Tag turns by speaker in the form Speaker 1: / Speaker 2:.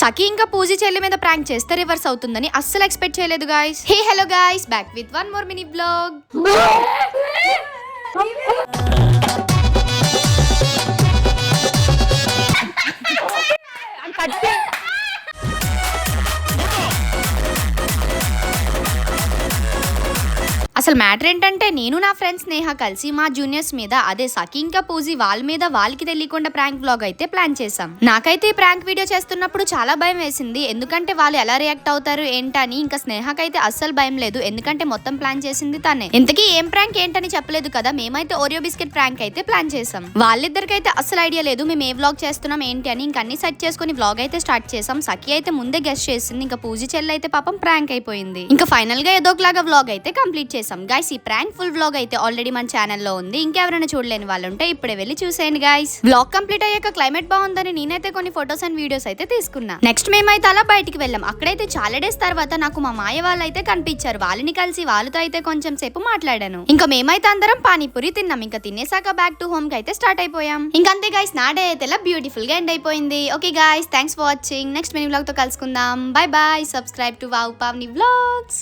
Speaker 1: సఖి ఇంకా పూజ చెల్లి మీద ప్రాంక్ చేస్తే రివర్స్ అవుతుందని అస్సలు ఎక్స్పెక్ట్ చేయలేదు guys. Hey hello guys, back with one more mini blog. అసలు మ్యాటర్ ఏంటంటే నేను నా ఫ్రెండ్స్ స్నేహ కలిసి మా జూనియర్స్ మీద అదే సఖి ఇంకా పూజీ వాళ్ళ మీద వాళ్ళకి తెలియకుండా ప్రాంక్ వ్లాగ్ అయితే ప్లాన్ చేసాం. నాకైతే ఈ ప్రాంక్ వీడియో చేస్తున్నప్పుడు చాలా భయం వేసింది, ఎందుకంటే వాళ్ళు ఎలా రియాక్ట్ అవుతారు ఏంటని. ఇంకా స్నేహకైతే అస్సలు భయం లేదు, ఎందుకంటే మొత్తం ప్లాన్ చేసింది తనే. ఇంతకీ ఏం ప్రాంక్ ఏంటని చెప్పలేదు కదా, మేమైతే ఓరియో బిస్కెట్ ప్రాంక్ అయితే ప్లాన్ చేసాం. వాళ్ళిద్దరికైతే అస్సలు ఐడియా లేదు మేము ఏ వ్లాగ్ చేస్తున్నాం ఏంటి అని. ఇంకా అన్ని సెట్ చేసుకుని వ్లాగ్ అయితే స్టార్ట్ చేసాం. సఖి అయితే ముందే గెస్ట్ చేసింది, ఇంకా పూజీ చెల్లి అయితే పాపం ప్రాంక్ అయిపోయింది. ఇంకా ఫైనల్ గా ఏదో ఒకలాగా వ్లాగ్ అయితే కంప్లీట్ చేసాం. గైస్ ఈ ప్రాంక్ ఫుల్ వ్లాగ్ అయితే ఆల్రెడీ మన ఛానల్లో ఉంది, ఇంకెవరైనా చూడలేని వాళ్ళు ఉంటే ఇప్పుడే వెళ్ళి చూసేయండి గైస్. వ్లాగ్ కంప్లీట్ అయ్యాక క్లైమేట్ బాగుందని నేనైతే కొన్ని ఫొటోస్ అండ్ వీడియోస్ అయితే తీసుకున్నా. నెక్స్ట్ మేమైతే అలా బయటికి వెళ్ళాం. అక్కడైతే చాలా డేస్ తర్వాత నాకు మా మాయ వాళ్ళు అయితే కనిపించారు. వాళ్ళని కలిసి వాళ్ళతో అయితే కొంచెం సేపు మాట్లాడాను. ఇంకా మేమైతే అందరం పానీపూరి తిన్నాం. ఇంకా తినేసాక బ్యాక్ టు హోమ్ కి అయితే స్టార్ట్ అయిపోయాం. ఇంకంతే గైస్, నా డే అయితే ఇలా బ్యూటిఫుల్ గా ఎండ్ అయిపోయింది. Okay guys, thanks for watching. Next mini vlog తో కలుసుకుందాం. By by. Subscribe to wow Pavani vlogs.